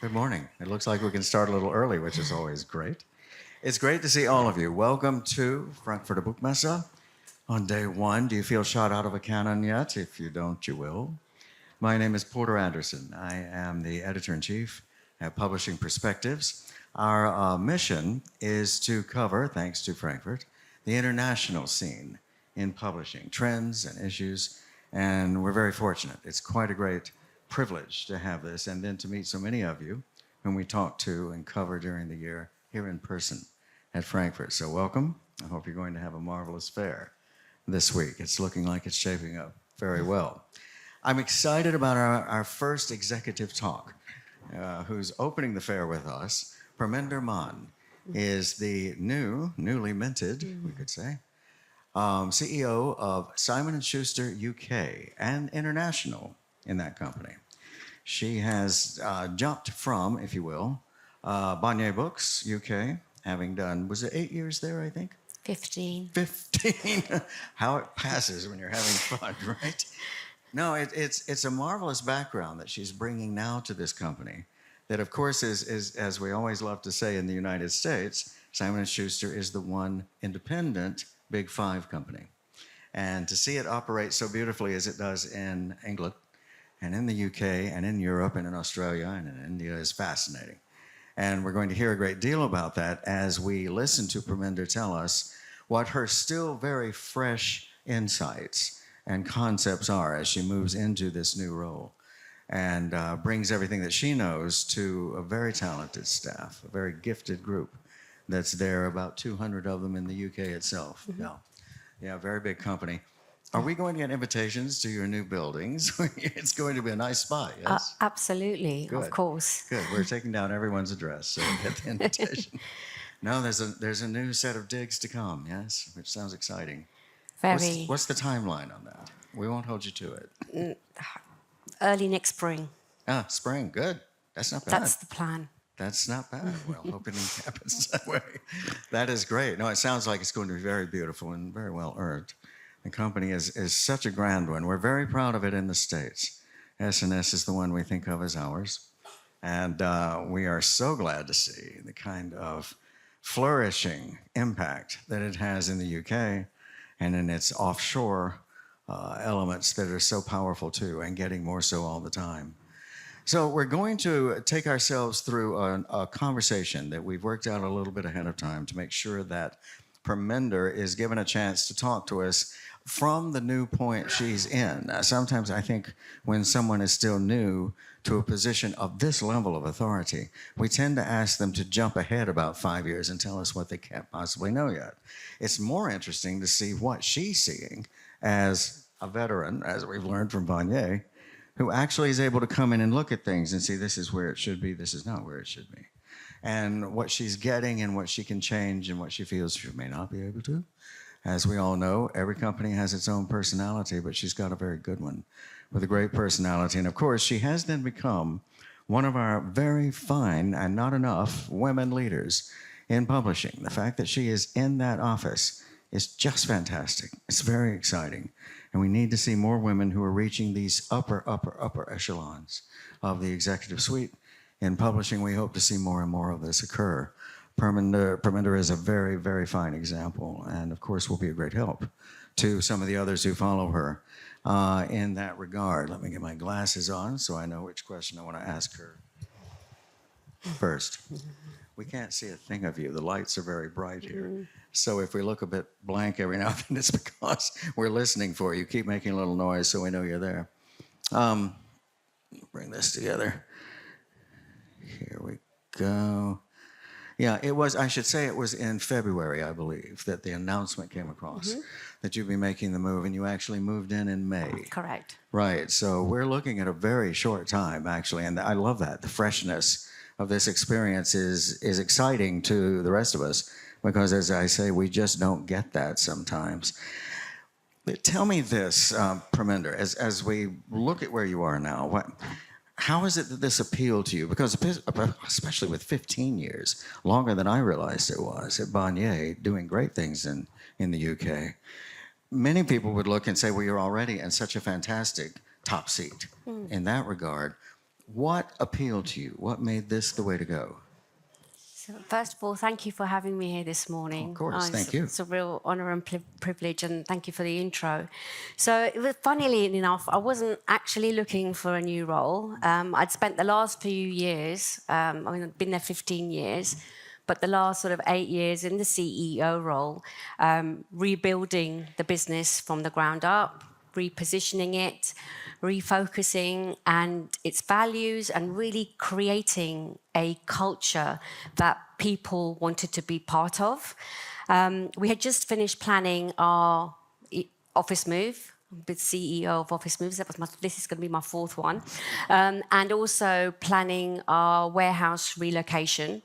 Good morning. It looks like we can start a little early, which is always great. It's great to see all of you. Welcome to Frankfurter Buchmesse on day one. Do you feel shot out of a cannon yet? If you don't, you will. My name is Porter Anderson. I am the editor-in-chief at Publishing Perspectives. Our mission is to cover, thanks to Frankfurt, the international scene in publishing, trends and issues, and we're very fortunate. It's quite a great privilege to have this and then to meet so many of you whom we talk to and cover during the year here in person at Frankfurt. So welcome. I hope you're going to have a marvelous fair this week. It's looking like it's shaping up very well. I'm excited about our first executive talk. Who's opening the fair with us. Perminder Mann is the newly minted, we could say, CEO of Simon Schuster UK and International in that company. She has jumped from, if you will, Barnier Books UK, having done, was it 8 years there, I think? 15. 15. How it passes when you're having fun, right? No, it's a marvelous background that she's bringing now to this company that, of course, is as we always love to say in the United States, Simon & Schuster is the one independent Big Five company. And to see it operate so beautifully as it does in England and in the UK and in Europe and in Australia and in India is fascinating. And we're going to hear a great deal about that as we listen to Perminder tell us what her still very fresh insights and concepts are as she moves into this new role and brings everything that she knows to a very talented staff, a very gifted group that's there, about 200 of them in the UK itself. Mm-hmm. Yeah, very big company. Are we going to get invitations to your new buildings? It's going to be a nice spot, yes? Absolutely, Good. Of course. Good. We're taking down everyone's address, so we get the invitation. No, there's a new set of digs to come, yes, which sounds exciting. Very. What's the timeline on that? We won't hold you to it. Early next spring. Ah, spring. Good. That's not bad. That's the plan. That's not bad. Well, hoping it happens that way. That is great. No, it sounds like it's going to be very beautiful and very well earned. The company is such a grand one. We're very proud of it in the States. S&S is the one we think of as ours. And we are so glad to see the kind of flourishing impact that it has in the UK and in its offshore elements that are so powerful too and getting more so all the time. So we're going to take ourselves through a conversation that we've worked out a little bit ahead of time to make sure that Perminder is given a chance to talk to us from the new point she's in. Sometimes I think when someone is still new to a position of this level of authority, we tend to ask them to jump ahead about 5 years and tell us what they can't possibly know yet. It's more interesting to see what she's seeing as a veteran, as we've learned from Barnier, who actually is able to come in and look at things and see this is where it should be, this is not where it should be. And what she's getting and what she can change and what she feels she may not be able to. As we all know, every company has its own personality, but she's got a very good one with a great personality. And of course, she has then become one of our very fine and not enough women leaders in publishing. The fact that she is in that office is just fantastic. It's very exciting. And we need to see more women who are reaching these upper echelons of the executive suite. In publishing, we hope to see more and more of this occur. Perminder is a very, very fine example, and of course will be a great help to some of the others who follow her in that regard. Let me get my glasses on so I know which question I want to ask her first. We can't see a thing of you. The lights are very bright here. So if we look a bit blank every now and then, it's because we're listening for you. Keep making a little noise so we know you're there. Bring this together. Here we go. Yeah, I should say it was in February, I believe, that the announcement came across that you'd be making the move, and you actually moved in May. Correct. Right, so we're looking at a very short time, actually, and I love that. The freshness of this experience is exciting to the rest of us, because as I say, we just don't get that sometimes. But tell me this, Perminder, as we look at where you are now, how is it that this appealed to you? Because especially with 15 years, longer than I realized it was, at Barnier, doing great things in the UK, many people would look and say, well, you're already in such a fantastic top seat in that regard. What appealed to you? What made this the way to go? So first of all, thank you for having me here this morning. Of course, thank you. It's a real honour and privilege, and thank you for the intro. So, it was, funnily enough, I wasn't actually looking for a new role. I'd spent the last few years, I've been there 15 years, but the last sort of 8 years in the CEO role, rebuilding the business from the ground up, repositioning it, refocusing and its values, and really creating a culture that people wanted to be part of. We had just finished planning our office move. I'm the CEO of Office Moves. This is going to be my fourth one. And also planning our warehouse relocation.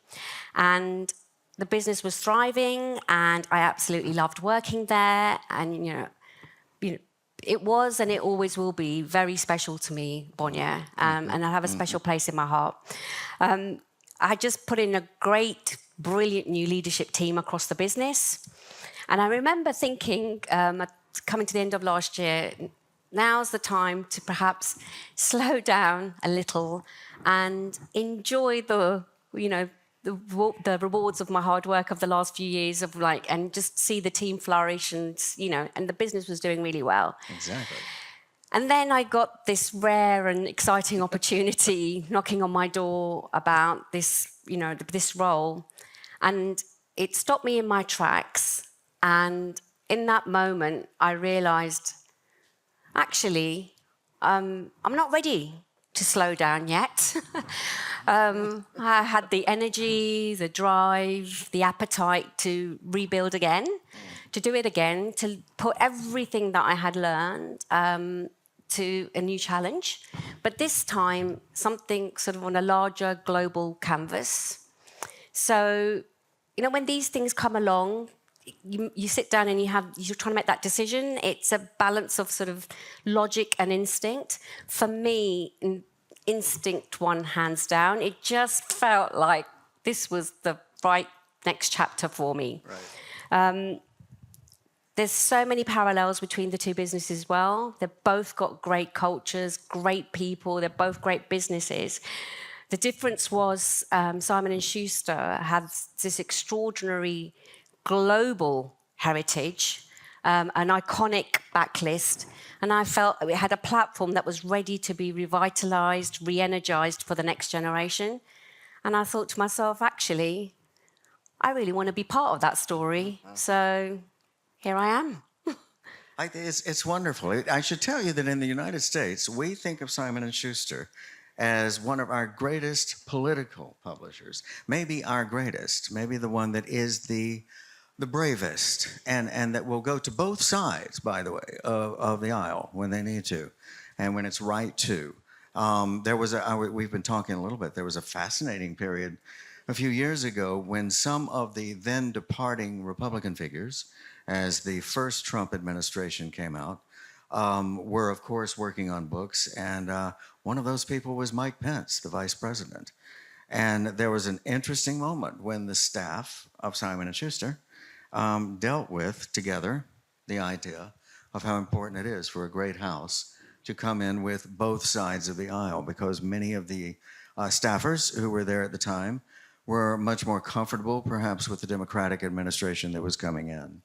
And the business was thriving, and I absolutely loved working there. And, it was and it always will be very special to me, Bonnier, and I have a special place in my heart. I just put in a great, brilliant new leadership team across the business. And I remember thinking, coming to the end of last year, now's the time to perhaps slow down a little and enjoy the rewards of my hard work of the last few years and just see the team flourish, and the business was doing really well. Exactly. And then I got this rare and exciting opportunity knocking on my door about this role, and it stopped me in my tracks. And in that moment, I realized, actually, I'm not ready to slow down yet. I had the energy, the drive, the appetite to rebuild again, to do it again, to put everything that I had learned to a new challenge. But this time, something sort of on a larger global canvas. So, when these things come along, you sit down and you're trying to make that decision. It's a balance of sort of logic and instinct. For me, instinct won hands down. It just felt like this was the right next chapter for me. Right. There's so many parallels between the two businesses as well. They've both got great cultures, great people. They're both great businesses. The difference was Simon & Schuster has this extraordinary global heritage, an iconic backlist, and I felt it had a platform that was ready to be revitalized, re-energized for the next generation. And I thought to myself, actually, I really want to be part of that story. So here I am. It's wonderful. I should tell you that in the United States, we think of Simon & Schuster as one of our greatest political publishers, maybe our greatest, maybe the one that is the bravest, and that will go to both sides, by the way, of the aisle when they need to, and when it's right to. We've been talking a little bit, there was a fascinating period a few years ago when some of the then departing Republican figures, as the first Trump administration came out, were, of course, working on books. And one of those people was Mike Pence, the vice president. And there was an interesting moment when the staff of Simon & Schuster dealt with together the idea of how important it is for a great house to come in with both sides of the aisle, because many of the staffers who were there at the time were much more comfortable, perhaps, with the Democratic administration that was coming in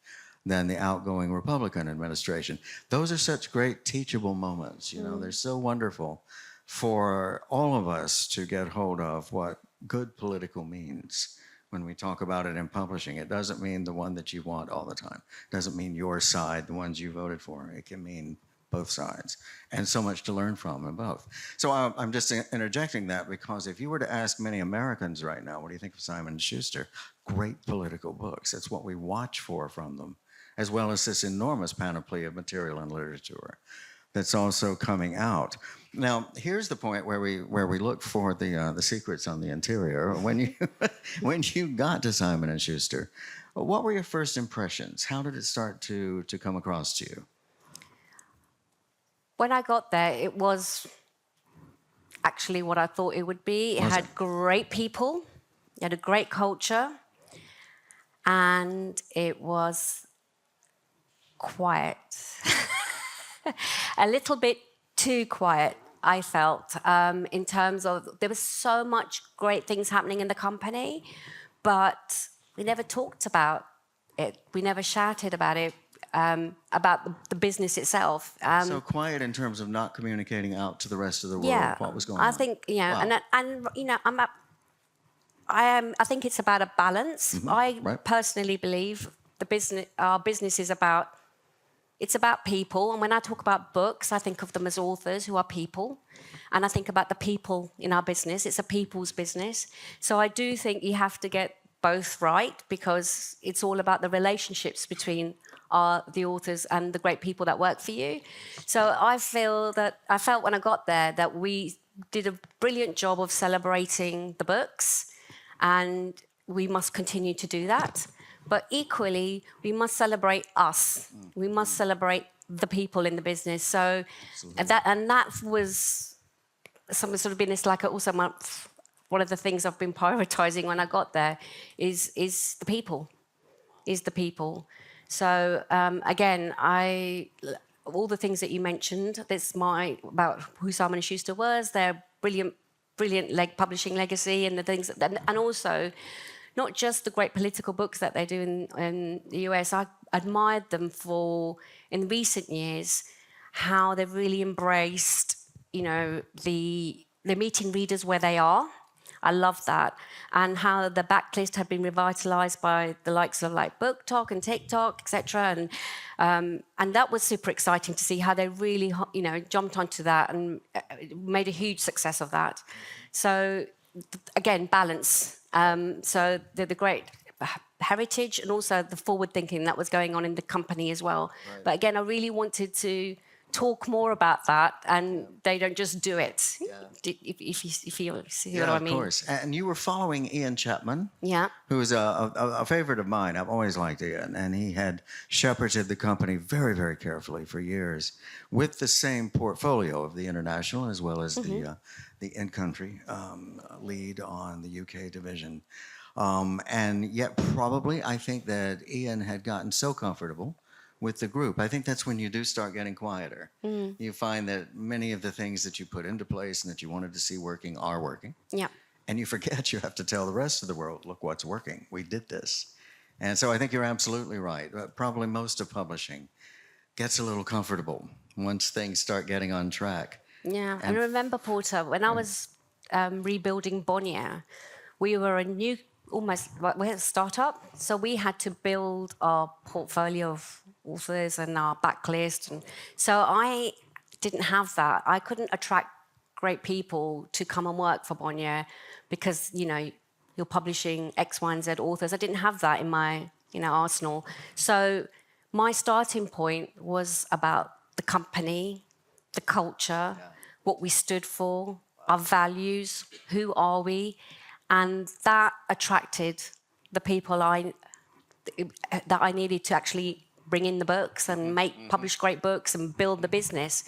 than the outgoing Republican administration. Those are such great teachable moments. They're so wonderful for all of us to get hold of what good political means. When we talk about it in publishing, it doesn't mean the one that you want all the time. It doesn't mean your side, the ones you voted for. It can mean both sides, and so much to learn from in both. So I'm just interjecting that because if you were to ask many Americans right now, what do you think of Simon & Schuster? Great political books. It's what we watch for from them, as well as this enormous panoply of material and literature that's also coming out. Now, here's the point where we look for the secrets on the interior. When you got to Simon & Schuster, what were your first impressions? How did it start to come across to you? When I got there, it was actually what I thought it would be. It had great people, it had a great culture, and it was quiet. A little bit too quiet I felt, in terms of there was so much great things happening in the company, but we never talked about it. We never shouted about it, about the business itself. So quiet in terms of not communicating out to the rest of the world Yeah, what was going I on. think, you know, Wow. and you know, I think it's about a balance. I right. personally believe our business is about. It's about people, and when I talk about books, I think of them as authors who are people, and I think about the people in our business. It's a people's business. So I do think you have to get both right, because it's all about the relationships between the authors and the great people that work for you. So I felt when I got there that we did a brilliant job of celebrating the books, and we must continue to do that. But equally, we must celebrate us. We must celebrate the people in the business. So that was some sort of business. Like also one of the things I've been prioritizing when I got there is the people. So again, all the things that you mentioned. That's about who Simon Schuster was. Their brilliant publishing legacy, and the things, and also not just the great political books that they do in the US. I admired them for, in recent years, how they've really embraced, you know, they're meeting readers where they are. I love that. And how the backlist had been revitalized by the likes of like Book Talk and TikTok, etc. And that was super exciting to see how they really, you know, jumped onto that and made a huge success of that. So again, balance. So the great heritage and also the forward thinking that was going on in the company as well. Right. But again, I really wanted to talk more about that, and they don't just do it. Yeah. If you see what I mean. Of course. And you were following Ian Chapman, Yeah. who is a favorite of mine. I've always liked Ian, and he had shepherded the company very, very carefully for years with the same portfolio of the international as well as the in-country lead on the UK division. And yet probably I think that Ian had gotten so comfortable with the group. I think that's when you do start getting quieter. You find that many of the things that you put into place and that you wanted to see working are working. Yeah. And you forget you have to tell the rest of the world, look what's working. We did this. And so I think you're absolutely right. Probably most of publishing gets a little comfortable once things start getting on track. Yeah. And remember, Porter, when I was rebuilding Bonnier, we were we had a startup, so we had to build our portfolio of authors and our backlist. And so I didn't have that. I couldn't attract great people to come and work for Bonnier because, you know, you're publishing X, Y, and Z authors. I didn't have that in my, you know, arsenal. So my starting point was about the company, the culture, what we stood for, our values, who are we, and that attracted the people that I needed to actually bring in the books and publish great books and build the business.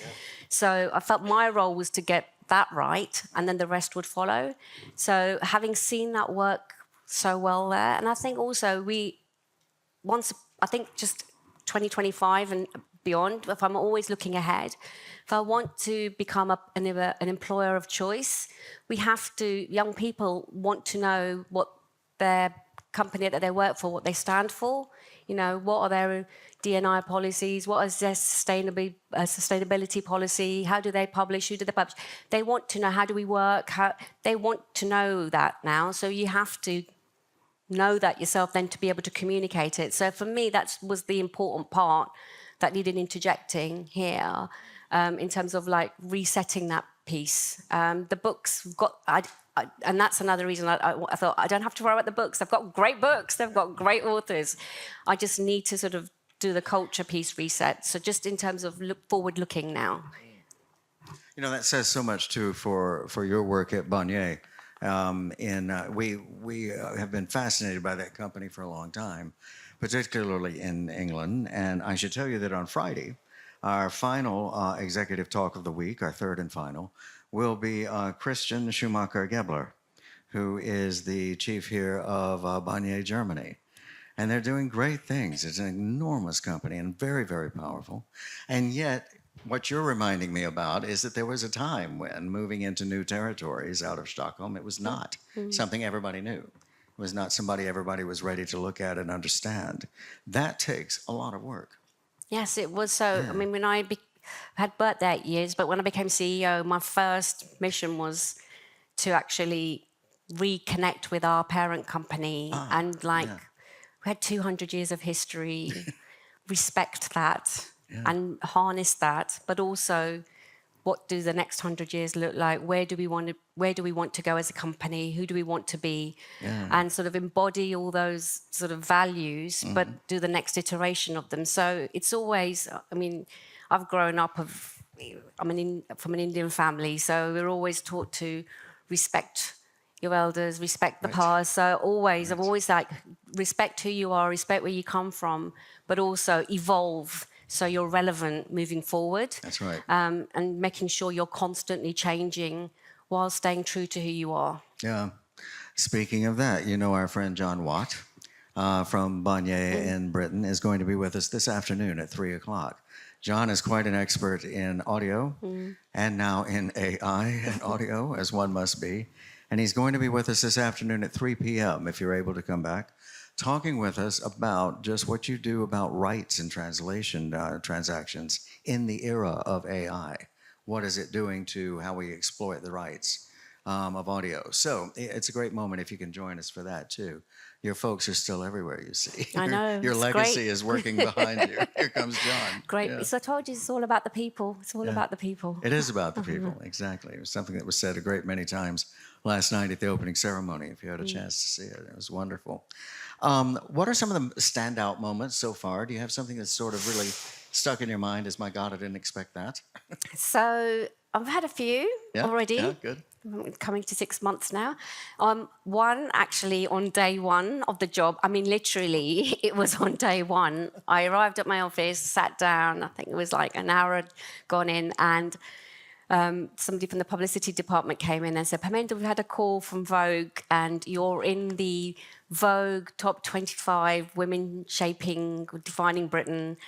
So I felt my role was to get that right, and then the rest would follow. So having seen that work so well there, and I think also I think just 2025 and beyond, if I'm always looking ahead, if I want to become an employer of choice, young people want to know what their company that they work for, what they stand for. You know, what are their D&I policies? What is their sustainability policy? How do they publish? Who do they publish? They want to know, how do we work? They want to know that now. So you have to know that yourself then to be able to communicate it. So for me, that was the important part that needed interjecting here, in terms of like resetting that piece. The books and that's another reason I thought I don't have to worry about the books. I've got great books. They've got great authors. I just need to sort of do the culture piece reset. So just in terms of forward looking now. You know, that says so much too for your work at Bonnier. We have been fascinated by that company for a long time, particularly in England. And I should tell you that on Friday, our final executive talk of the week, our third and final, will be Christian Schumacher-Gebler, who is the chief here of Bonnier, Germany. And they're doing great things. It's an enormous company and very, very powerful. And yet, What you're reminding me about is that there was a time when moving into new territories out of Stockholm, it was not something everybody knew. It was not somebody everybody was ready to look at and understand. That takes a lot of work. Yes, it was. So, I mean, when had worked there 8 years, but when I became CEO, my first mission was to actually reconnect with our parent company and like yeah. we had 200 years of history, respect that Yeah. and harness that, but also what do the next 100 years look like? Where do we want to go as a company? Who do we want to be? Yeah. And sort of embody all those sort of values, but do the next iteration of them. So it's always, I mean, I've grown up from an Indian family, so we're always taught to respect your elders, respect the Right. past. So always, I'm always like, respect who you are, respect where you come from, but also evolve so you're relevant moving forward. That's right. And making sure you're constantly changing while staying true to who you are. Yeah. Speaking of that, you know our friend John Watt from Bonnier in Britain is going to be with us this afternoon at 3 o'clock. John is quite an expert in audio and now in AI and audio, as one must be. And he's going to be with us this afternoon at 3 p.m., if you're able to come back, talking with us about just what you do about rights and translation transactions in the era of AI. What is it doing to how we exploit the rights of audio? So it's a great moment if you can join us for that too. Your folks are still everywhere, you see. I know. Your it's legacy great. is working behind you. Here comes John. Great. Yeah. So I told you it's all about the people. It's all Yeah. about the people. It is about the people, exactly. It was something that was said a great many times last night at the opening ceremony, if you had a chance to see it. It was wonderful. What are some of the standout moments so far? Do you have something that's sort of really stuck in your mind as, my God, I didn't expect that? So I've had a few Yeah, already. yeah, good. Coming to 6 months now. One actually on day one of the job. I mean, literally, it was on day one. I arrived at my office, sat down. I think it was like an hour had gone in, and somebody from the publicity department came in and said, Perminder, we've had a call from Vogue, and you're in the Vogue top 25 women shaping, defining Britain,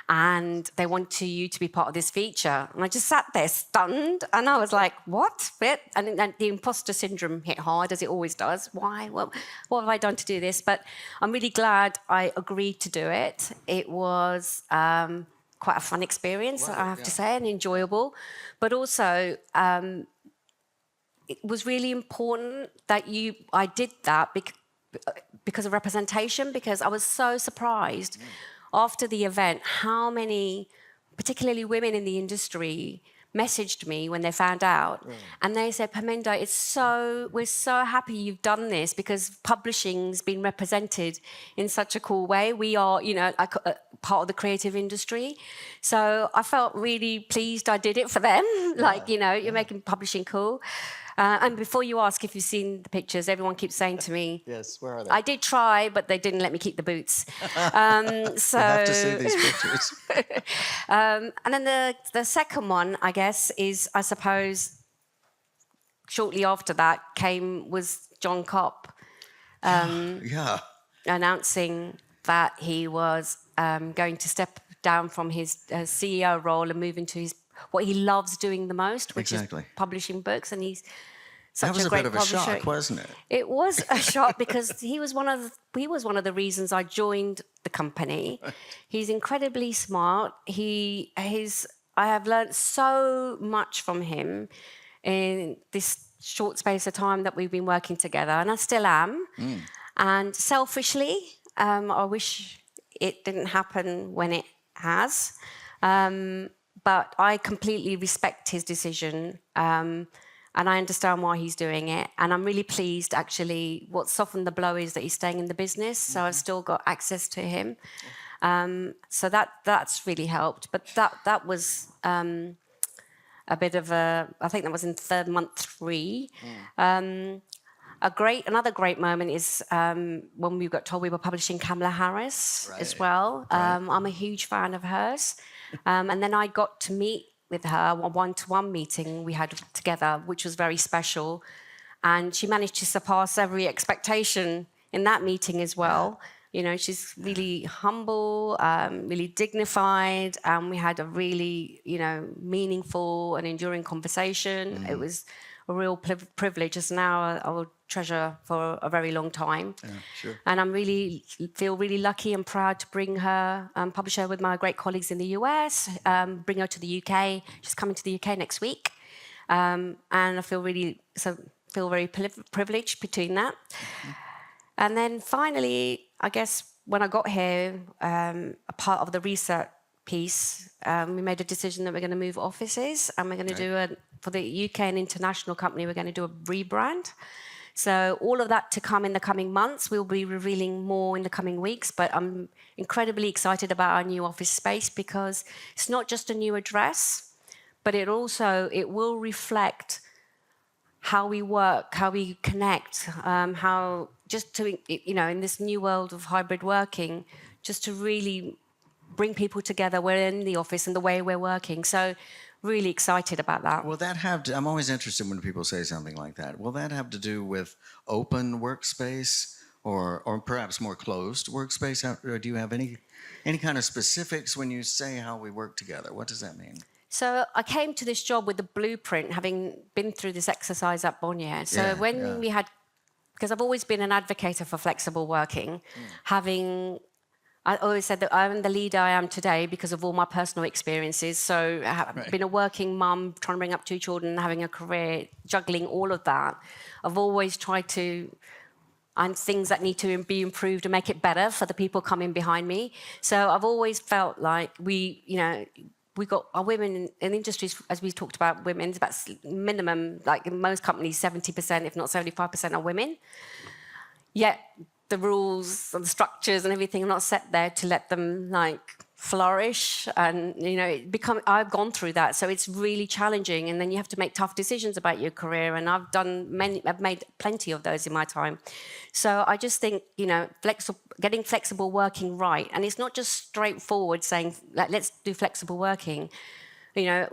and they want you to be part of this feature. And I just sat there stunned, and I was like, what? And then the imposter syndrome hit hard, as it always does. Why? What have I done to do this? But I'm really glad I agreed to do it. It was quite a fun experience, I have to say, and enjoyable. But also, it was really important that I did that because of representation, because I was so surprised after the event how many, particularly women in the industry, messaged me when they found out. And they said, Perminder, we're so happy you've done this because publishing's been represented in such a cool way. We are, part of the creative industry. So I felt really pleased I did it for them. You're making publishing cool. And before you ask if you've seen the pictures, everyone keeps saying to me, Yes, where are they? I did try, but they didn't let me keep the boots. So You have to see these pictures. and then the second one, I guess, is, I suppose, shortly after that was John Karp Yeah. announcing that he was going to step down from his CEO role and move into what he loves doing the most, which is publishing books. And he's such That was a great bit of publisher. a shock, wasn't it? It was a shock because he was one of the reasons I joined the company. He's incredibly smart. I have learned so much from him in this short space of time that we've been working together, and I still am. And selfishly, I wish it didn't happen when it has. But I completely respect his decision. And I understand why he's doing it. And I'm really pleased, actually. What softened the blow is that he's staying in the business, so I've still got access to him. So that's really helped. But that was a bit of I think that was in month 3. Another great moment is when we got told we were publishing Kamala Harris as well. I'm a huge fan of hers. And then I got to meet with her, a one-to-one meeting we had together, which was very special. And she managed to surpass every expectation in that meeting as well. You know, she's really humble, really dignified, and we had a really, you know, meaningful and enduring conversation. It was a real privilege. It's now I will treasure for a very long time. Yeah, sure. And I'm really feel really lucky and proud to bring her, publish her with my great colleagues in the US, bring her to the UK. She's coming to the UK next week, and I feel very privileged between that. And then finally, I guess when I got here, a part of the research piece, we made a decision that we're going to move offices, and we're going to do for the UK and international company, we're going to do a rebrand. So all of that to come in the coming months. We'll be revealing more in the coming weeks, but I'm incredibly excited about our new office space because it's not just a new address, but it will reflect how we work, how we connect, how just to, you know, in this new world of hybrid working, just to really bring people together. We're in the office and the way we're working. So really excited about that. Will that have to, I'm always interested when people say something like that. Will that have to do with open workspace or perhaps more closed workspace? Or do you have any kind of specifics when you say how we work together? What does that mean? So I came to this job with the blueprint, having been through this exercise at Bonnier. So we had, because I've always been an advocate for flexible working, I always said that I'm the leader I am today because of all my personal experiences. So I've been a working mum, trying to bring up 2 children, having a career, juggling all of that. I've always tried to, and things that need to be improved and make it better for the people coming behind me. So I've always felt like we got our women in industries, as we talked about, women, it's about minimum, like in most companies, 70%, if not 75% are women. Yet the rules and the structures and everything are not set there to let them like flourish. And, you know, I've gone through that. So it's really challenging. And then you have to make tough decisions about your career. And I've made plenty of those in my time. So I just think, you know, getting flexible working right. And it's not just straightforward saying, like, let's do flexible working. You know,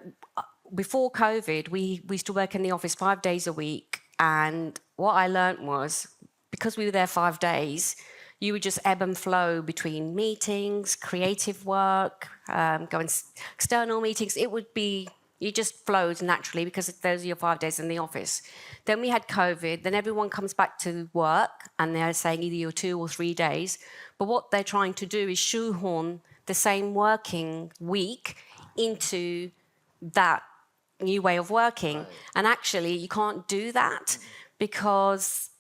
before COVID, we used to work in the office 5 days a week. And what I learned was, because we were there 5 days, you would just ebb and flow between meetings, creative work, going external meetings. You just flowed naturally because those are your 5 days in the office. Then we had COVID, then everyone comes back to work and they're saying either you're 2 or 3 days. But what they're trying to do is shoehorn the same working week into that new way of working. And actually, you can't do that because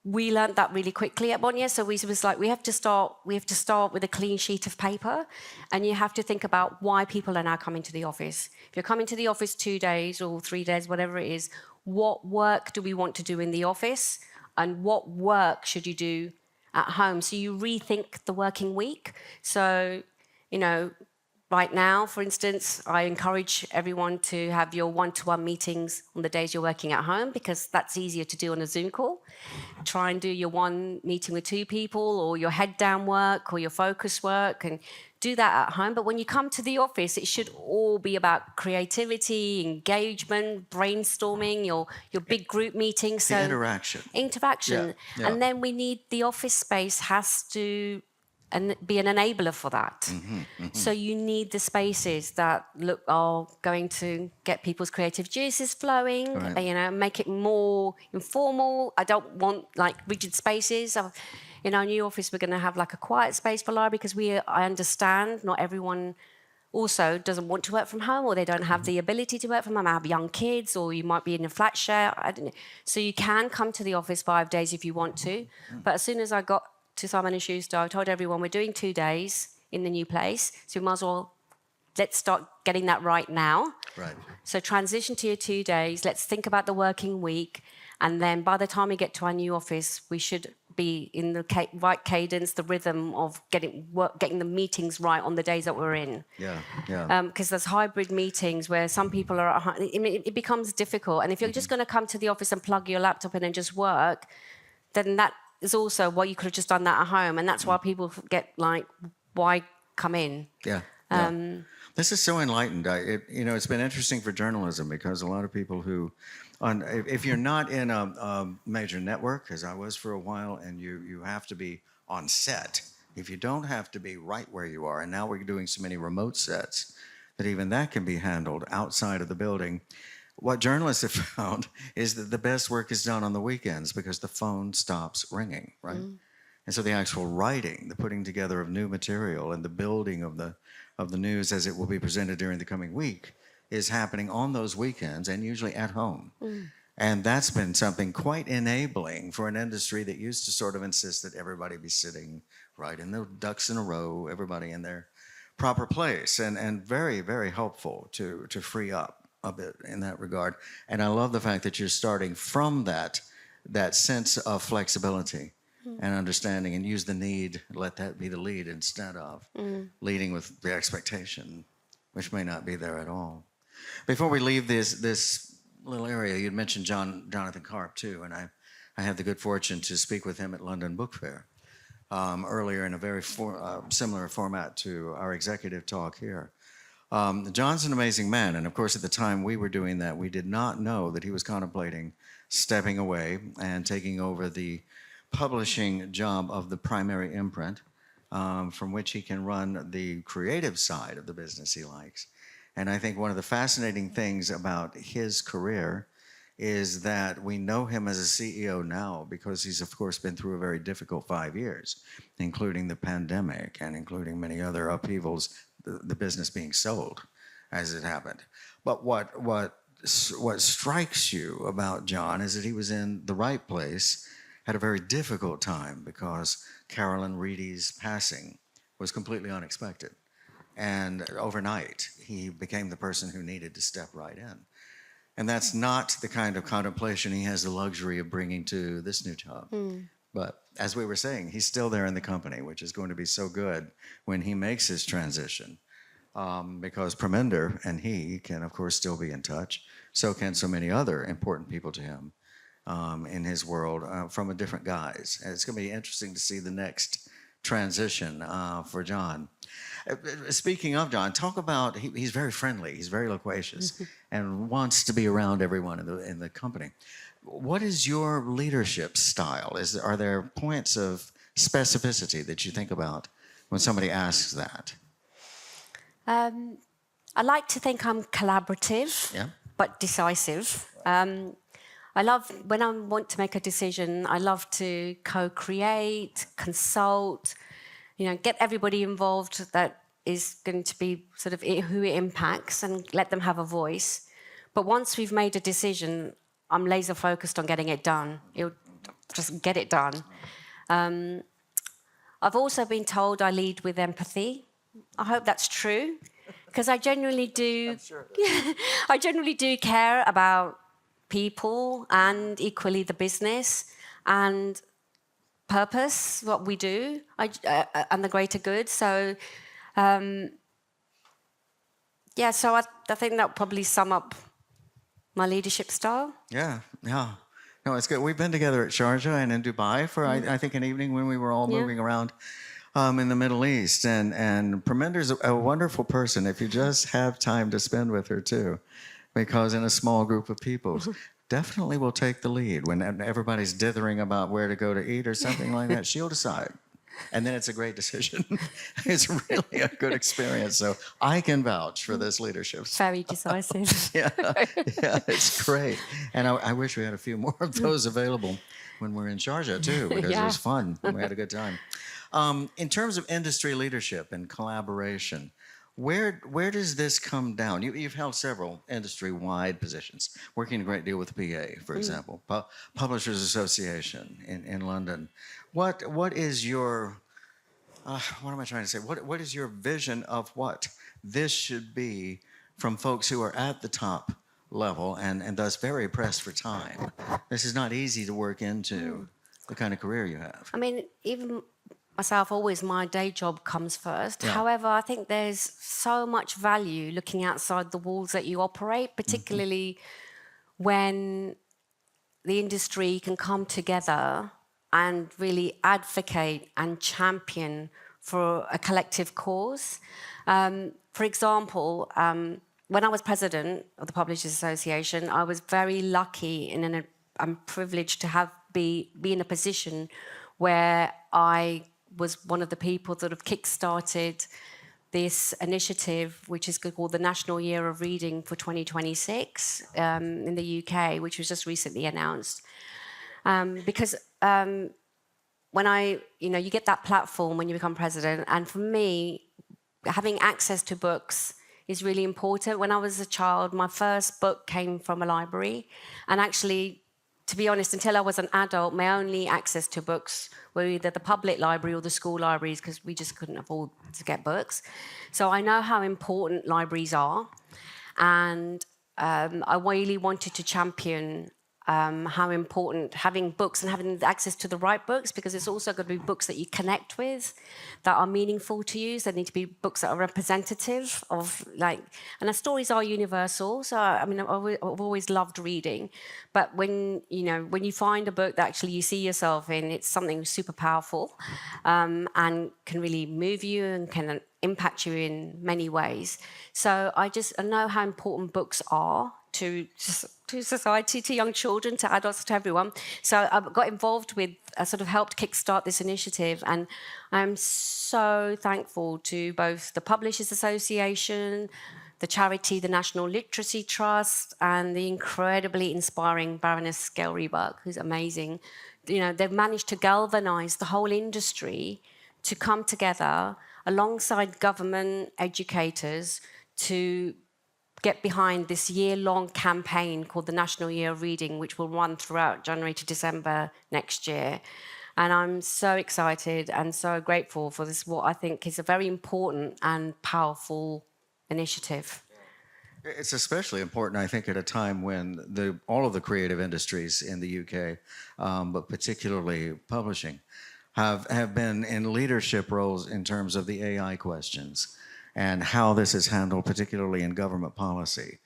we learned that really quickly at Bonnier. So we was like, we have to start with a clean sheet of paper, and you have to think about why people are now coming to the office. If you're coming to the office 2 days or 3 days, whatever it is, what work do we want to do in the office, and what work should you do at home? So you rethink the working week. So, you know, right now, for instance, I encourage everyone to have your one-to-one meetings on the days you're working at home because that's easier to do on a Zoom call. Try and do your one meeting with 2 people or your head-down work or your focus work and do that at home. But when you come to the office, it should all be about creativity, engagement, brainstorming, your big group meetings. So interaction. Yeah. And then we need the office space has to and be an enabler for that. So you need the spaces that are going to get people's creative juices flowing, you know, make it more informal. I don't want like rigid spaces. In our new office, we're going to have like a quiet space for library because I understand not everyone also doesn't want to work from home or they don't have the ability to work from home. I have young kids or you might be in a flat share. I don't know. So you can come to the office 5 days if you want to. But as soon as I got to Simon Schuster, I told everyone we're doing 2 days in the new place, so we might as well let's start getting that right now. Right. So transition to your 2 days. Let's think about the working week, and then by the time we get to our new office, we should be in the right cadence, the rhythm of getting the meetings right on the days that we're in. Because there's hybrid meetings where some people are at home. It becomes difficult, and if you're just going to come to the office and plug your laptop in and just work, then that is also why you could have just done that at home, and that's why people get like, why come in? This is so enlightened. It's been interesting for journalism because a lot of people who, if you're not in a major network, as I was for a while, and you have to be on set, if you don't have to be right where you are, and now we're doing so many remote sets that even that can be handled outside of the building. What journalists have found is that the best work is done on the weekends because the phone stops ringing, right? And so the actual writing, the putting together of new material, and the building of the news as it will be presented during the coming week is happening on those weekends and usually at home. And that's been something quite enabling for an industry that used to sort of insist that everybody be sitting right in their ducks in a row, everybody in their proper place, and very, very helpful to free up a bit in that regard. And I love the fact that you're starting from that sense of flexibility and understanding, and use the need, let that be the lead instead of leading with the expectation, which may not be there at all. Before we leave this little area, you'd mentioned Jonathan Karp too, and I had the good fortune to speak with him at London Book Fair earlier in a very similar format to our executive talk here. John's an amazing man, and of course at the time we were doing that, we did not know that he was contemplating stepping away and taking over the publishing job of the primary imprint, from which he can run the creative side of the business he likes. And I think one of the fascinating things about his career is that we know him as a CEO now because he's, of course, been through a very difficult 5 years, including the pandemic and including many other upheavals, the business being sold as it happened. But what strikes you about John is that he was in the right place at a very difficult time because Carolyn Reidy's passing was completely unexpected. And overnight, he became the person who needed to step right in. And that's not the kind of contemplation he has the luxury of bringing to this new job. But as we were saying, he's still there in the company, which is going to be so good when he makes his transition. Because Perminder and he can, of course, still be in touch. So can so many other important people to him in his world from a different guise. And it's going to be interesting to see the next transition for John. Speaking of John, talk about, he's very friendly, he's very loquacious, and wants to be around everyone in the company. What is your leadership style? Are there points of specificity that you think about when somebody asks that? I like to think I'm collaborative, but decisive. I love, when I want to make a decision, I love to co-create, consult, get everybody involved that is going to be sort of who it impacts and let them have a voice. But once we've made a decision, I'm laser focused on getting it done. It'll just get it done. I've also been told I lead with empathy. I hope that's true, because I genuinely do. I genuinely do care about people and equally the business and purpose, what we do, and the greater good. So, so I think that would probably sum up my leadership style. Yeah. No, it's good. We've been together at Sharjah and in Dubai for, I think, an evening when we were all moving around in the Middle East. And Perminder's a wonderful person if you just have time to spend with her, too. Because in a small group of people, definitely will take the lead. When everybody's dithering about where to go to eat or something like that, she'll decide. And then it's a great decision. It's really a good experience. So I can vouch for this leadership. Very decisive. Yeah, it's great. And I wish we had a few more of those available when we're in Sharjah, too, because it was fun. We had a good time. In terms of industry leadership and collaboration, where does this come down? You've held several industry-wide positions, working a great deal with PA, for example, Publishers Association in London. What is your, what am I trying to say? What is your vision of what this should be from folks who are at the top level and thus very pressed for time? This is not easy to work into the kind of career you have. I mean, even myself, always my day job comes first. However, I think there's so much value looking outside the walls that you operate, particularly when the industry can come together and really advocate and champion for a collective cause. For example, when I was president of the Publishers Association, I was very lucky and privileged to be in a position where I was one of the people that have kick-started this initiative, which is called the National Year of Reading for 2026 in the UK, which was just recently announced. Because when you get that platform when you become president, and for me, having access to books is really important. When I was a child, my first book came from a library, and actually, to be honest, until I was an adult, my only access to books were either the public library or the school libraries, because we just couldn't afford to get books. So I know how important libraries are, and I really wanted to champion how important having books and having access to the right books, because it's also got to be books that you connect with, that are meaningful to you. So they need to be books that are representative of, like, and the stories are universal. So I mean, I've always loved reading, but when you find a book that actually you see yourself in, it's something super powerful, and can really move you and can impact you in many ways. So I know how important books are to society, to young children, to adults, to everyone. So I got involved with, sort of helped kickstart this initiative, and I'm so thankful to both the Publishers Association, the charity, the National Literacy Trust, and the incredibly inspiring Baroness Gail-Reebok, who's amazing. They've managed to galvanise the whole industry to come together alongside government educators to get behind this year-long campaign called the National Year of Reading, which will run throughout January to December next year. And I'm so excited and so grateful for this, what I think is a very important and powerful initiative. It's especially important, I think, at a time when all of the creative industries in the UK, but particularly publishing, have been in leadership roles in terms of the AI questions and how this is handled, particularly in government policy.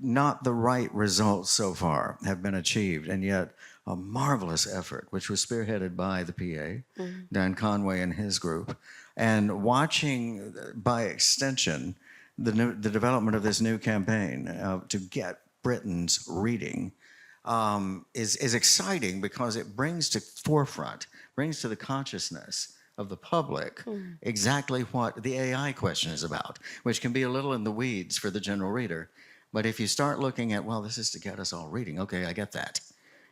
Not the right results so far have been achieved, and yet a marvelous effort, which was spearheaded by the PA, Dan Conway and his group, and watching, by extension, the development of this new campaign to get Britons reading is exciting, because it brings to the consciousness of the public exactly what the AI question is about, which can be a little in the weeds for the general reader. But if you start looking at, well, this is to get us all reading, okay, I get that.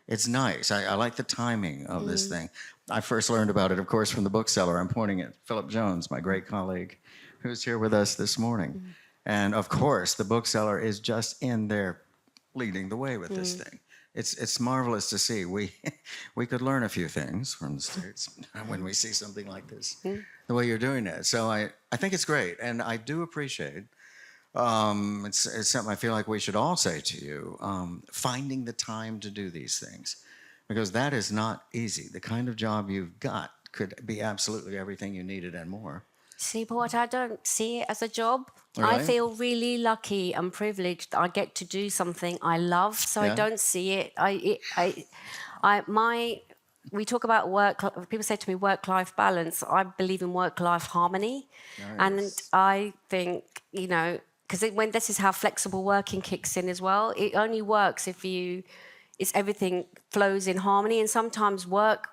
It's nice. I like the timing of this thing. I first learned about it, of course, from the bookseller. I'm pointing at Philip Jones, my great colleague, who's here with us this morning. And of course, the bookseller is just in there leading the way with this thing. It's marvelous to see. We could learn a few things from the States when we see something like this, the way you're doing it. So I think it's great, and I do appreciate, it's something I feel like we should all say to you, finding the time to do these things, because that is not easy. The kind of job you've got could be absolutely everything you needed and more. See, but I don't see it as a job. Really? I feel really lucky and privileged that I get to do something I love. So I don't see it. We talk about work. People say to me, work-life balance. I believe in work-life harmony, and I think because when this is how flexible working kicks in as well. It only works if everything flows in harmony, and sometimes work,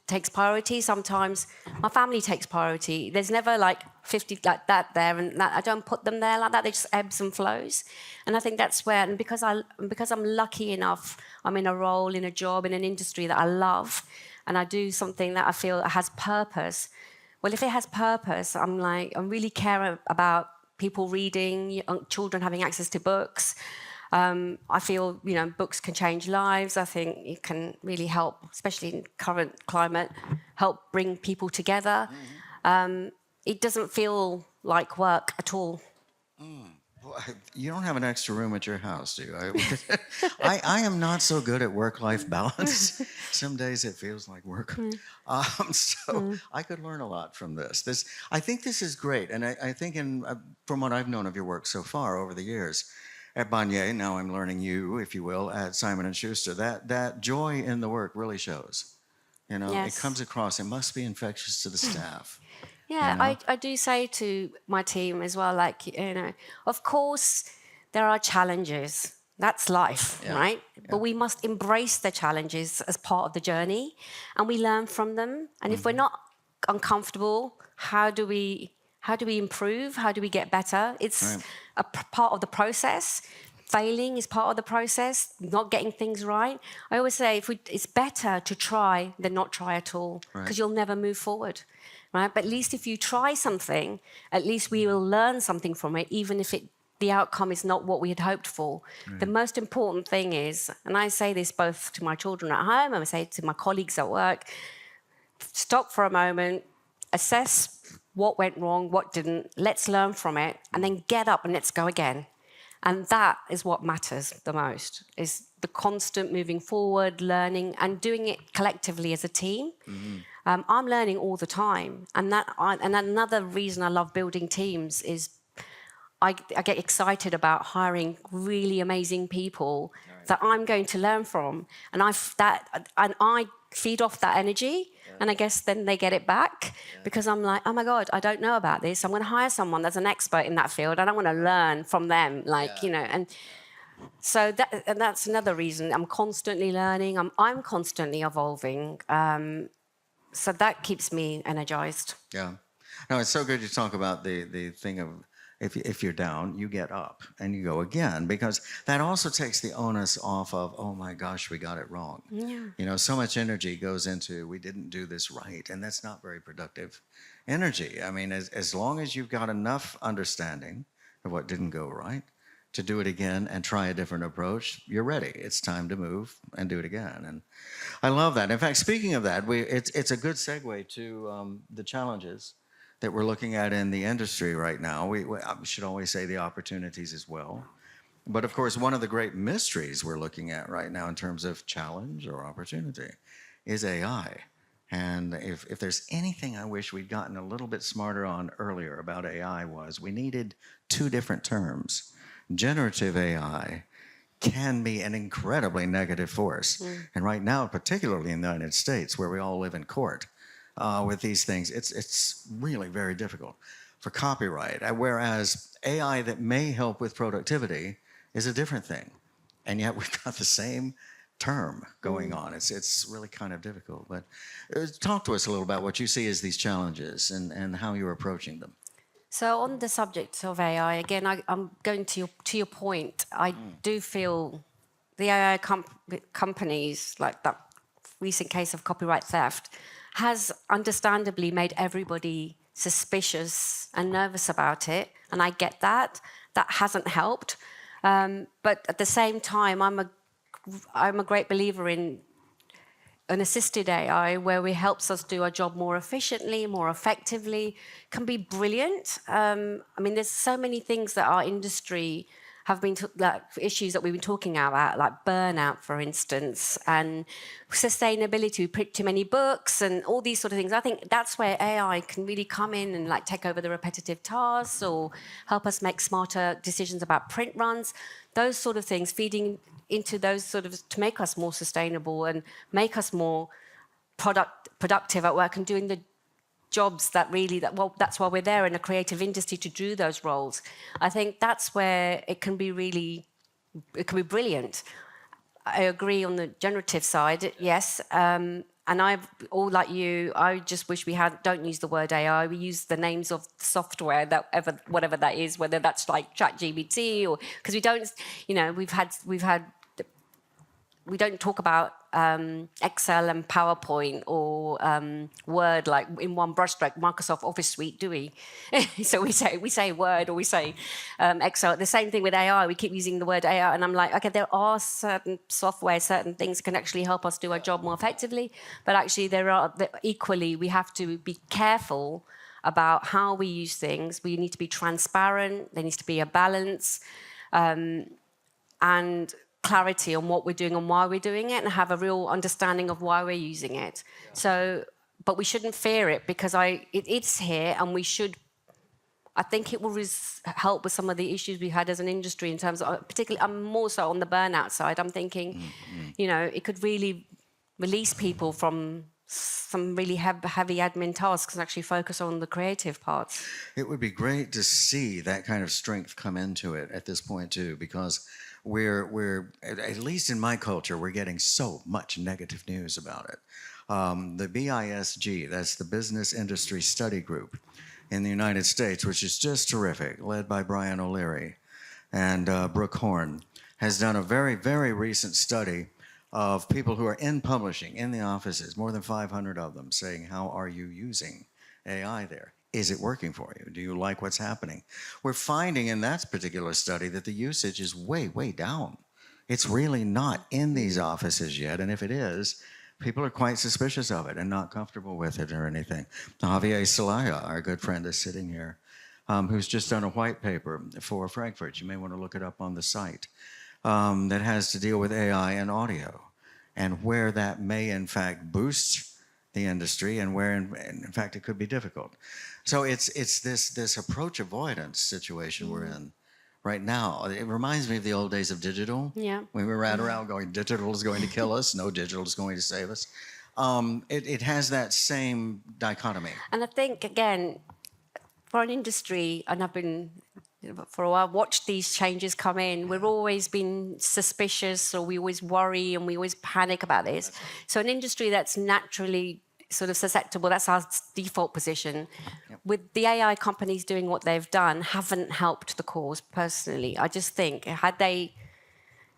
takes priority. Sometimes my family takes priority. There's never like 50 like that there, and that I don't put them there like that. They just ebbs and flows. And I think that's where, and because I'm lucky enough, I'm in a role, in a job, in an industry that I love, and I do something that I feel has purpose. Well, if it has purpose, I really care about people reading, children having access to books. I feel, books can change lives. I think it can really help, especially in current climate, help bring people together. It doesn't feel like work at all. Well, you don't have an extra room at your house, do you? I am not so good at work-life balance. Some days it feels like work. I could learn a lot from this. I think this is great, and I think from what I've known of your work so far over the years, at Bonnier, now I'm learning you, if you will, at Simon & Schuster, that joy in the work really shows. It comes across. It must be infectious to the staff. Yeah, I do say to my team as well, of course there are challenges. That's life, Yeah. right? Yeah. But we must embrace the challenges as part of the journey, and we learn from them. And if we're not uncomfortable, how do we improve? How do we get better? It's Right. a part of the process. Failing is part of the process. Not getting things right. I always say it's better to try than not try at all, because Right. you'll never move forward, right? But at least if you try something, at least we will learn something from it, even if the outcome is not what we had hoped for. Right. The most important thing is, and I say this both to my children at home and I say it to my colleagues at work, stop for a moment, assess what went wrong, what didn't, let's learn from it, and then get up and let's go again. And that is what matters the most, is the constant moving forward, learning, and doing it collectively as a team. I'm learning all the time. And another reason I love building teams is I get excited about hiring really amazing people that I'm going to learn from, and I feed off that energy, and I guess then they get it back, because I'm like, oh my God, I don't know about this. I'm going to hire someone that's an expert in that field, and I want to learn from them, and so that's another reason. I'm constantly learning. I'm constantly evolving. So that keeps me energized. Yeah. No, it's so good you talk about the thing of if you're down, you get up and you go again, because that also takes the onus off of, oh my gosh, we got it wrong. Yeah. So much energy goes into, we didn't do this right, and that's not very productive energy. I mean, as long as you've got enough understanding of what didn't go right to do it again and try a different approach, you're ready. It's time to move and do it again. And I love that. In fact, speaking of that, it's a good segue to the challenges that we're looking at in the industry right now. We should always say the opportunities as well. But of course, one of the great mysteries we're looking at right now in terms of challenge or opportunity is AI. And if there's anything I wish we'd gotten a little bit smarter on earlier about AI, was we needed two different terms. Generative AI can be an incredibly negative force. And right now, particularly in the United States, where we all live in court, with these things, it's really very difficult for copyright. Whereas AI that may help with productivity is a different thing, and yet we've got the same term going on. It's really kind of difficult. But talk to us a little about what you see as these challenges and how you're approaching them. So on the subject of AI, again, I'm going to your point. I do feel the AI companies, like that recent case of copyright theft, has understandably made everybody suspicious and nervous about it, and I get that. That hasn't helped. But at the same time, I'm a great believer in an assisted AI where it helps us do our job more efficiently, more effectively, can be brilliant. I mean, there's so many things that our industry have been, issues that we've been talking about, like burnout, for instance, and sustainability. We print too many books and all these sort of things. I think that's where AI can really come in and like take over the repetitive tasks or help us make smarter decisions about print runs. Those sort of things, feeding into those sort of, to make us more sustainable and make us more productive at work and doing the jobs that's why we're there in a creative industry, to do those roles. I think that's where it can be brilliant. I agree on the generative side, yes. And all like you, I just wish we don't use the word AI. We use the names of software, whatever that is, whether that's like ChatGPT or, because we don't, we don't talk about Excel and PowerPoint or Word like in one brushstroke, Microsoft Office suite, do we? So we say Word or we say Excel. The same thing with AI. We keep using the word AI, and I'm like, okay, there are certain software, certain things that can actually help us do our job more effectively, but actually equally we have to be careful about how we use things. We need to be transparent. There needs to be a balance and clarity on what we're doing and why we're doing it, and have a real understanding of why we're using it. So, but we shouldn't fear it, because it's here, and I think it will help with some of the issues we had as an industry in terms of, particularly, I'm more so on the burnout side. I'm thinking, it could really release people from some really heavy admin tasks and actually focus on the creative parts. It would be great to see that kind of strength come into it at this point too, because we're at least in my culture, we're getting so much negative news about it. The BISG, that's the Business Industry Study Group in the United States, which is just terrific, led by Brian O'Leary and Brooke Horn, has done a very, very recent study of people who are in publishing, in the offices, more than 500 of them, saying, how are you using AI there? Is it working for you? Do you like what's happening? We're finding in that particular study that the usage is way, way down. It's really not in these offices yet, and if it is, people are quite suspicious of it and not comfortable with it or anything. Javier Celaya, our good friend, is sitting here, who's just done a white paper for Frankfurt. You may want to look it up on the site. That has to deal with AI and audio and where that may in fact boost the industry and where in fact it could be difficult. So it's this approach avoidance situation we're in right now. It reminds me of the old days of digital. Yeah. When we ran around going, digital is going to kill us, no digital is going to save us. It has that same dichotomy. And I think, again, for an industry, and I've been for a while, watched these changes come in, we've always been suspicious, or we always worry and we always panic about this. So an industry that's naturally sort of susceptible, that's our default position. Yep. With the AI companies doing what they've done, haven't helped the cause personally. I just think, had they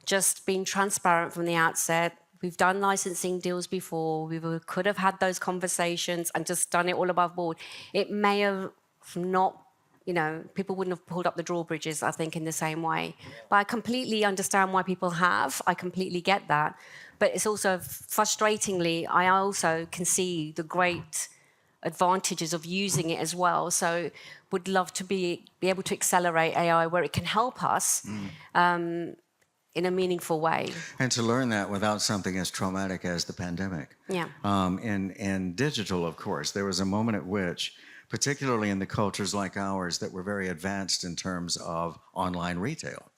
just been transparent from the outset, we've done licensing deals before, could have had those conversations and just done it all above board, it may have not, people wouldn't have pulled up the drawbridges, I think, in the same way. But I completely understand why people have. I completely get that. But it's also, frustratingly, I also can see the great advantages of using it as well. So would love to be able to accelerate AI where it can help us in a meaningful way. And to learn that without something as traumatic as the pandemic. Yeah. In digital, of course, there was a moment at which, particularly in the cultures like ours that were very advanced in terms of online retail,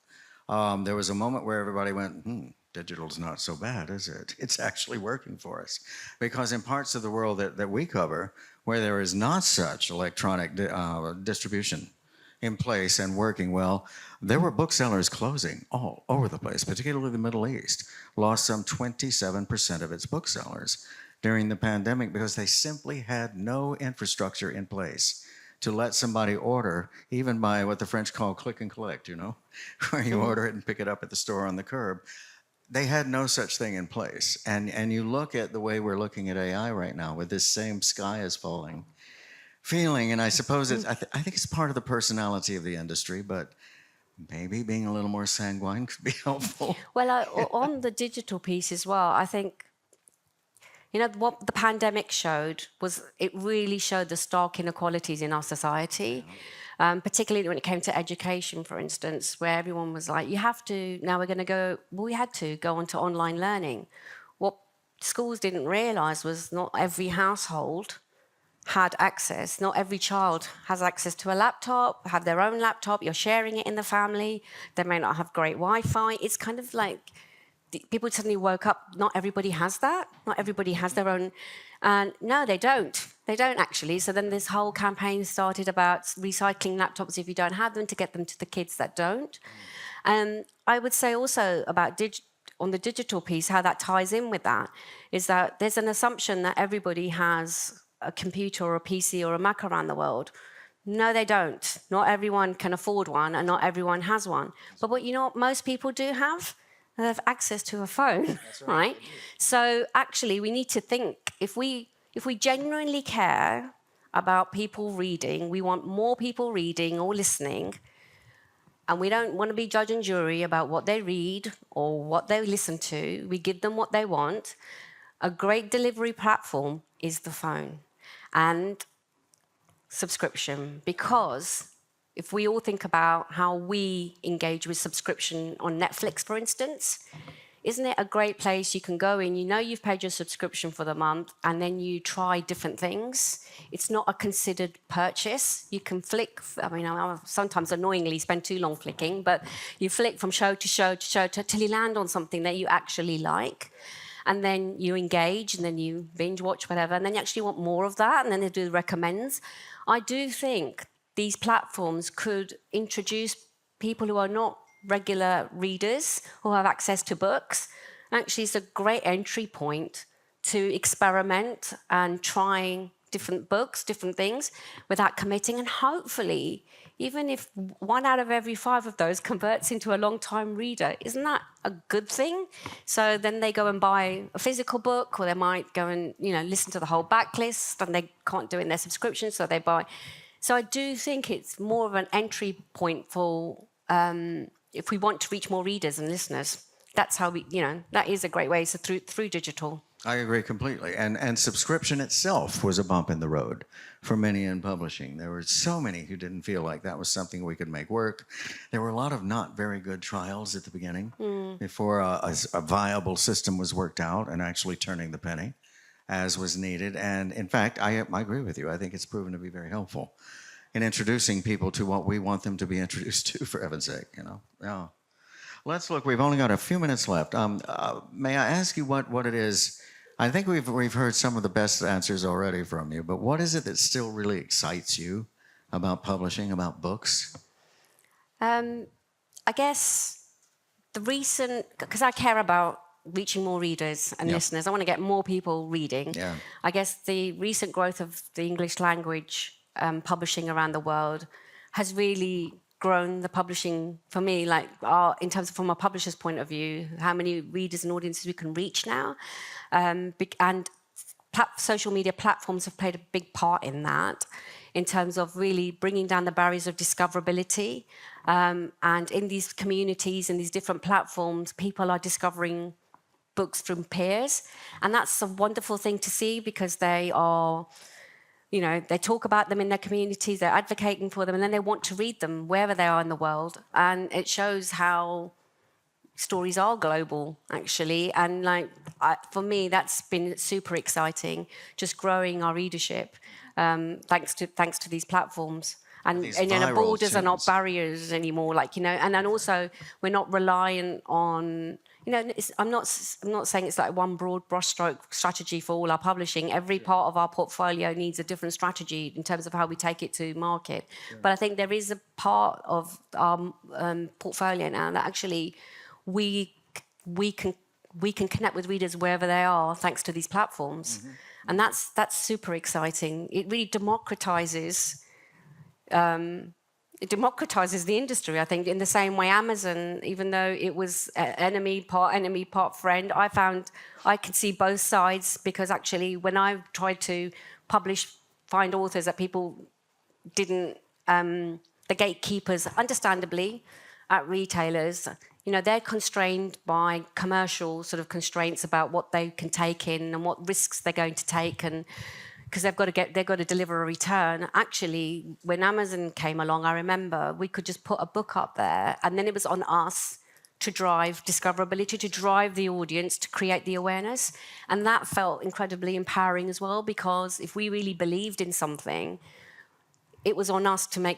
there was a moment where everybody went, digital's not so bad, is it? It's actually working for us. Because in parts of the world that we cover, where there is not such electronic distribution in place and working well, there were booksellers closing all over the place, particularly the Middle East, lost some 27% of its booksellers during the pandemic because they simply had no infrastructure in place to let somebody order, even by what the French call click and collect, where you order it and pick it up at the store on the curb. They had no such thing in place. And you look at the way we're looking at AI right now with this same sky is falling feeling, and I suppose I think it's part of the personality of the industry, but maybe being a little more sanguine could be helpful. Well, on the digital piece as well, I think, what the pandemic showed was it really showed the stark inequalities in our society, particularly when it came to education, for instance, where everyone was like, we had to go on to online learning. What schools didn't realize was not every household had access. Not every child has access to a laptop, have their own laptop. You're sharing it in the family. They may not have great Wi-Fi. It's kind of like people suddenly woke up. Not everybody has that. Not everybody has their own. And no, they don't. They don't actually. So then this whole campaign started about recycling laptops if you don't have them to get them to the kids that don't. And I would say also about on the digital piece, how that ties in with that is that there's an assumption that everybody has a computer or a PC or a Mac around the world. No, they don't. Not everyone can afford one and not everyone has one. But what most people do have? They have access to a phone, that's right? So actually we need to think, if we genuinely care about people reading, we want more people reading or listening, and we don't want to be judge and jury about what they read or what they listen to, we give them what they want. A great delivery platform is the phone and subscription, because if we all think about how we engage with subscription on Netflix, for instance, isn't it a great place you can go in, you've paid your subscription for the month, and then you try different things. It's not a considered purchase. You can flick, I sometimes annoyingly spend too long flicking, but you flick from show to show to show till you land on something that you actually like. and then you engage, and then you binge watch whatever, and then you actually want more of that, and then they do the recommends. I do think these platforms could introduce people who are not regular readers, who have access to books. Actually, it's a great entry point to experiment and trying different books, different things, without committing. And hopefully, even if 1 out of every 5 of those converts into a long-time reader, isn't that a good thing? So then they go and buy a physical book, or they might go and listen to the whole backlist, and they can't do it in their subscription, so they buy. So I do think it's more of an entry point for if we want to reach more readers and listeners. That's how that is a great way. So through digital. I agree completely. And subscription itself was a bump in the road for many in publishing. There were so many who didn't feel like that was something we could make work. There were a lot of not very good trials at the beginning before a viable system was worked out and actually turning the penny as was needed. And in fact, I agree with you. I think it's proven to be very helpful in introducing people to what we want them to be introduced to, for heaven's sake, Yeah. Let's look. We've only got a few minutes left. May I ask you what it is? I think we've heard some of the best answers already from you, but what is it that still really excites you about publishing, about books? I guess because I care about reaching more readers and listeners. I want to get more people reading. Yeah. I guess the recent growth of the English language publishing around the world has really grown the publishing for me, in terms of from a publisher's point of view, how many readers and audiences we can reach now. And social media platforms have played a big part in that, in terms of really bringing down the barriers of discoverability. And in these communities and these different platforms, people are discovering books from peers. And that's a wonderful thing to see, because they are, they talk about them in their communities, they're advocating for them, and then they want to read them wherever they are in the world. And it shows how stories are global, actually. And for me, that's been super exciting, just growing our readership, thanks to these platforms. And borders are not barriers anymore, and then also we're not reliant on, I'm not saying it's like one broad brushstroke strategy for all our publishing. Every part of our portfolio needs a different strategy in terms of how we take it to market. Sure. But I think there is a part of our portfolio now that actually we can connect with readers wherever they are, thanks to these platforms. Mm-hmm. And that's super exciting. It really democratizes the industry, I think, in the same way Amazon, even though it was enemy, part friend, I could see both sides, because actually when I tried to find authors that people didn't, the gatekeepers, understandably, at retailers, they're constrained by commercial sort of constraints about what they can take in and what risks they're going to take, and because they've got to deliver a return. Actually, when Amazon came along, I remember we could just put a book up there, and then it was on us to drive discoverability, to drive the audience, to create the awareness. And that felt incredibly empowering as well, because if we really believed in something, it was on us to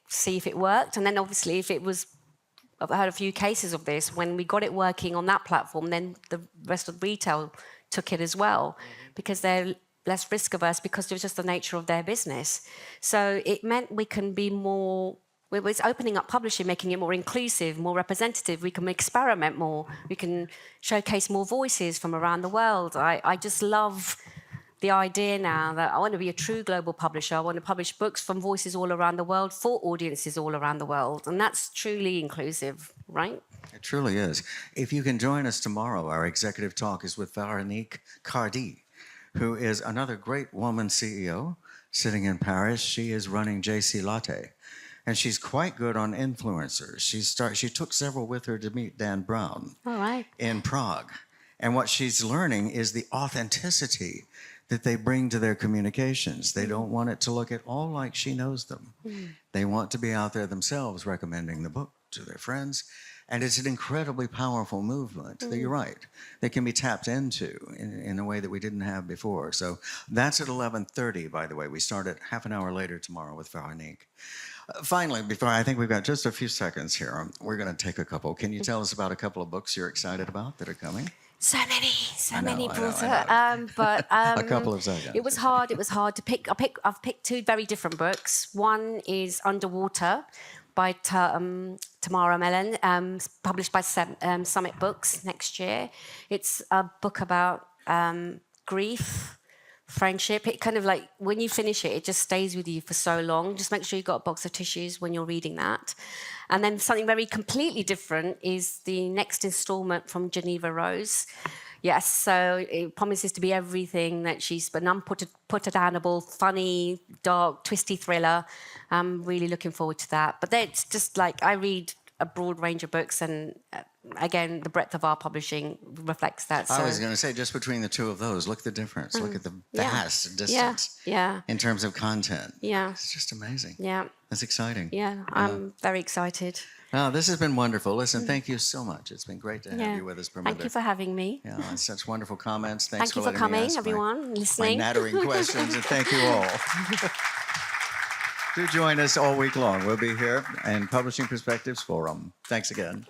see if it worked. And then obviously I've heard a few cases of this, when we got it working on that platform, then the rest of retail took it as well, because they're less risk averse, because it was just the nature of their business. So it meant we can be more, it's opening up publishing, making it more inclusive, more representative. We can experiment more. We can showcase more voices from around the world. I just love the idea now that I want to be a true global publisher. I want to publish books from voices all around the world for audiences all around the world. And that's truly inclusive, right? It truly is. If you can join us tomorrow, our executive talk is with Veronique Cardi, who is another great woman CEO sitting in Paris. She is running JC Latte, and she's quite good on influencers. She took several with her to meet Dan Brown in Prague. And what she's learning is the authenticity that they bring to their communications. They don't want it to look at all like she knows them. They want to be out there themselves recommending the book to their friends. And it's an incredibly powerful movement that you're right, that can be tapped into in a way that we didn't have before. So that's at 11:30, by the way. We start at half an hour later tomorrow with Veronique. Finally, I think we've got just a few seconds here. We're going to take a couple. Can you tell us about a couple of books you're excited about that are coming? So I know, many I know, brought I it. But A couple of seconds. it was hard. It was hard to pick. I've picked two very different books. One is Underwater by Tamara Mellon, published by Summit Books next year. It's a book about grief, friendship. It kind of like, when you finish it, it just stays with you for so long. Just make sure you've got a box of tissues when you're reading that. And then something very completely different is the next installment from Geneva Rose. Yes, so it promises to be everything that she's, an unputdownable, funny, dark, twisty thriller. I'm really looking forward to that. But it's just like, I read a broad range of books, and again, the breadth of our publishing reflects that. So. I was going to say, just between the two of those, look at the difference. Look at the vast distance in terms of content. Yeah. It's just amazing. Yeah. That's exciting. Yeah, I'm very excited. Oh, this has been wonderful. Listen, thank you so much. It's been great to have you with us, Perminder. Thank you for having me. Yeah, such wonderful comments. Thanks Thank you for for letting me coming, ask everyone, my listening. nattering questions, and thank you all. Do join us all week long. We'll be here in Publishing Perspectives Forum. Thanks again.